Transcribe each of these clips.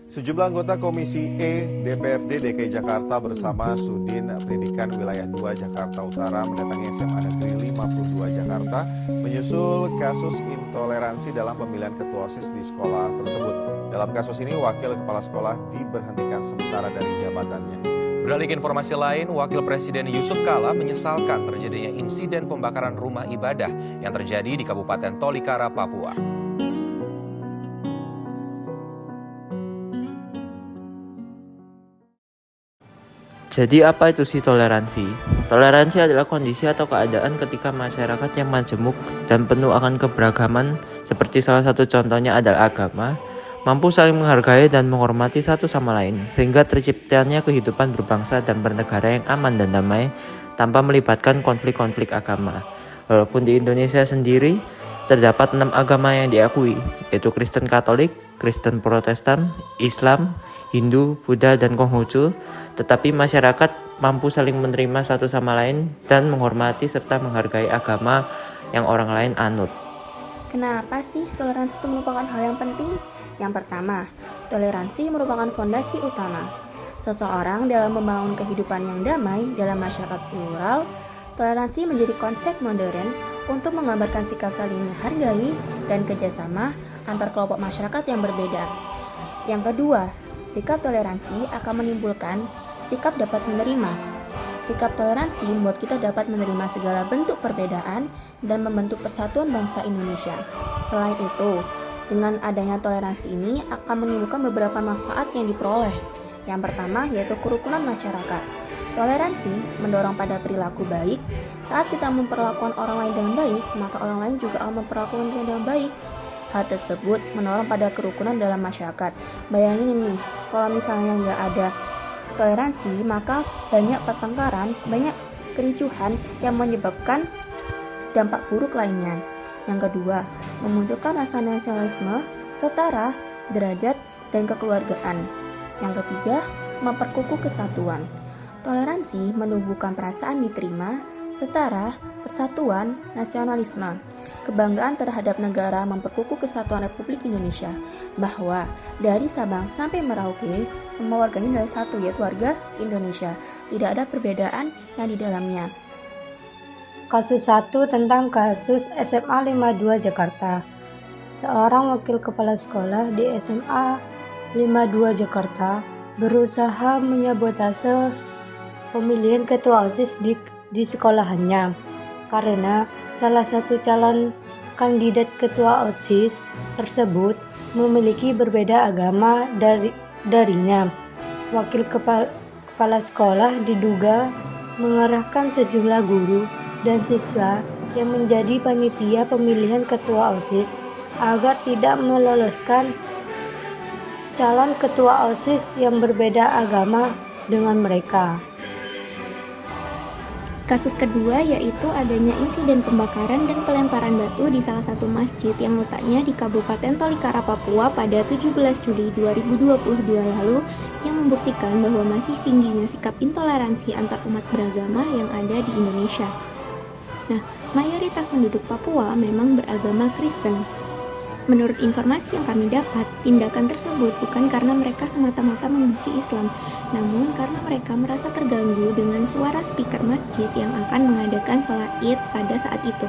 Sejumlah anggota Komisi E DPRD DKI Jakarta bersama Sudin Pendidikan Wilayah 2 Jakarta Utara mendatangi SMA Negeri 52 Jakarta menyusul kasus intoleransi dalam pemilihan ketua OSIS di sekolah tersebut. Dalam kasus ini, wakil kepala sekolah diberhentikan sementara dari jabatannya. Beralih ke informasi lain, Wakil Presiden Yusuf Kala menyesalkan terjadinya insiden pembakaran rumah ibadah yang terjadi di Kabupaten Tolikara, Papua. Jadi apa itu sih toleransi? Toleransi adalah kondisi atau keadaan ketika masyarakat yang majemuk dan penuh akan keberagaman, seperti salah satu contohnya adalah agama, mampu saling menghargai dan menghormati satu sama lain, sehingga terciptanya kehidupan berbangsa dan bernegara yang aman dan damai tanpa melibatkan konflik-konflik agama. Walaupun di Indonesia sendiri terdapat 6 agama yang diakui, yaitu Kristen Katolik, Kristen Protestan, Islam, Hindu, Buddha, dan Konghucu, tetapi masyarakat mampu saling menerima satu sama lain dan menghormati serta menghargai agama yang orang lain anut. Kenapa sih toleransi itu merupakan hal yang penting? Yang pertama, toleransi merupakan fondasi utama seseorang dalam membangun kehidupan yang damai dalam masyarakat plural. Toleransi menjadi konsep modern untuk menggambarkan sikap saling menghargai dan kerjasama antar kelompok masyarakat yang berbeda. Yang kedua, sikap toleransi akan menimbulkan sikap dapat menerima. Sikap toleransi membuat kita dapat menerima segala bentuk perbedaan dan membentuk persatuan bangsa Indonesia. Selain itu, dengan adanya toleransi ini akan menimbulkan beberapa manfaat yang diperoleh. Yang pertama yaitu kerukunan masyarakat. Toleransi mendorong pada perilaku baik. Saat kita memperlakukan orang lain dengan baik, maka orang lain juga akan memperlakukan kita dengan baik. Hal tersebut mendorong pada kerukunan dalam masyarakat. Bayangin ini, kalau misalnya nggak ada toleransi, maka banyak pertengkaran, banyak kericuhan yang menyebabkan dampak buruk lainnya. Yang kedua, memunculkan rasa nasionalisme, setara, derajat, dan kekeluargaan. Yang ketiga, memperkukuh kesatuan. Toleransi menumbuhkan perasaan diterima, setara, persatuan, nasionalisme. Kebanggaan terhadap negara memperkukuh kesatuan Republik Indonesia, bahwa dari Sabang sampai Merauke, semua warganya adalah satu, yaitu warga Indonesia. Tidak ada perbedaan yang di dalamnya. Kasus 1 tentang kasus SMA 52 Jakarta. Seorang wakil kepala sekolah di SMA 52 Jakarta berusaha menyabotase pemilihan ketua OSIS di sekolahannya karena salah satu calon kandidat ketua OSIS tersebut memiliki berbeda agama darinya. Wakil kepala sekolah diduga mengerahkan sejumlah guru dan siswa yang menjadi panitia pemilihan ketua OSIS agar tidak meloloskan calon ketua OSIS yang berbeda agama dengan mereka. Kasus kedua yaitu adanya insiden pembakaran dan pelemparan batu di salah satu masjid yang letaknya di Kabupaten Tolikara, Papua pada 17 Juli 2022 lalu yang membuktikan bahwa masih tingginya sikap intoleransi antar umat beragama yang ada di Indonesia. Nah, mayoritas penduduk Papua memang beragama Kristen. Menurut informasi yang kami dapat, tindakan tersebut bukan karena mereka semata-mata membenci Islam, namun karena mereka merasa terganggu dengan suara speaker masjid yang akan mengadakan sholat Id pada saat itu.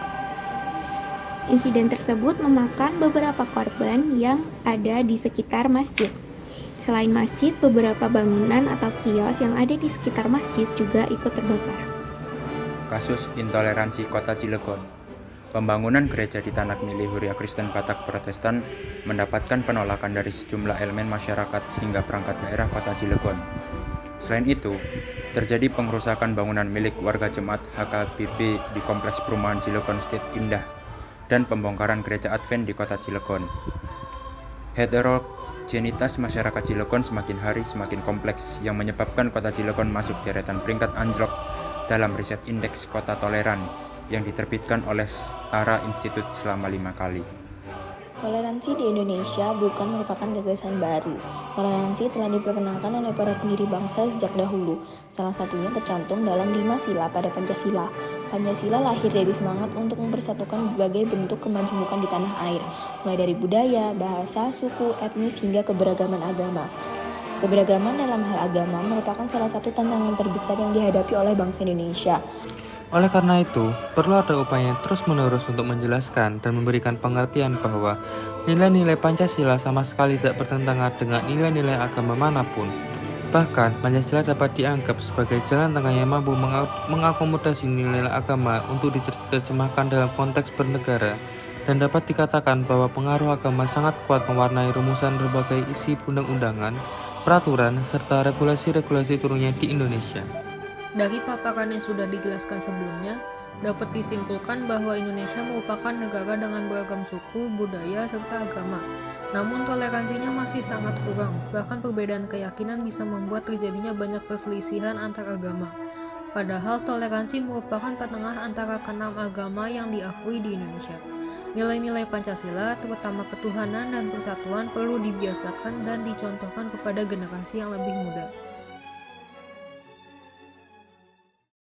Insiden tersebut memakan beberapa korban yang ada di sekitar masjid. Selain masjid, beberapa bangunan atau kios yang ada di sekitar masjid juga ikut terbakar. Kasus intoleransi Kota Cilegon. Pembangunan gereja di tanah milik Huria Kristen Batak Protestan mendapatkan penolakan dari sejumlah elemen masyarakat hingga perangkat daerah Kota Cilegon. Selain itu, terjadi pengerusakan bangunan milik warga jemaat HKBP di Kompleks Perumahan Cilegon State Indah dan pembongkaran gereja Advent di Kota Cilegon. Heterogenitas masyarakat Cilegon semakin hari semakin kompleks yang menyebabkan Kota Cilegon masuk deretan peringkat anjlok dalam riset indeks kota toleran yang diterbitkan oleh Setara Institute selama 5 kali. Toleransi di Indonesia bukan merupakan gagasan baru. Toleransi telah diperkenalkan oleh para pendiri bangsa sejak dahulu. Salah satunya tercantum dalam 5 sila pada Pancasila. Pancasila lahir dari semangat untuk mempersatukan berbagai bentuk kemajemukan di tanah air, mulai dari budaya, bahasa, suku, etnis, hingga keberagaman agama. Keberagaman dalam hal agama merupakan salah satu tantangan terbesar yang dihadapi oleh bangsa Indonesia. Oleh karena itu, perlu ada upaya terus-menerus untuk menjelaskan dan memberikan pengertian bahwa nilai-nilai Pancasila sama sekali tidak bertentangan dengan nilai-nilai agama manapun. Bahkan, Pancasila dapat dianggap sebagai jalan tengah yang mampu mengakomodasi nilai agama untuk diterjemahkan dalam konteks bernegara, dan dapat dikatakan bahwa pengaruh agama sangat kuat mewarnai rumusan berbagai isi undang-undangan, peraturan, serta regulasi-regulasi turunnya di Indonesia. Dari paparan yang sudah dijelaskan sebelumnya, dapat disimpulkan bahwa Indonesia merupakan negara dengan beragam suku, budaya, serta agama. Namun toleransinya masih sangat kurang, bahkan perbedaan keyakinan bisa membuat terjadinya banyak perselisihan antar agama. Padahal toleransi merupakan penengah antara keenam agama yang diakui di Indonesia. Nilai-nilai Pancasila, terutama ketuhanan dan persatuan, perlu dibiasakan dan dicontohkan kepada generasi yang lebih muda.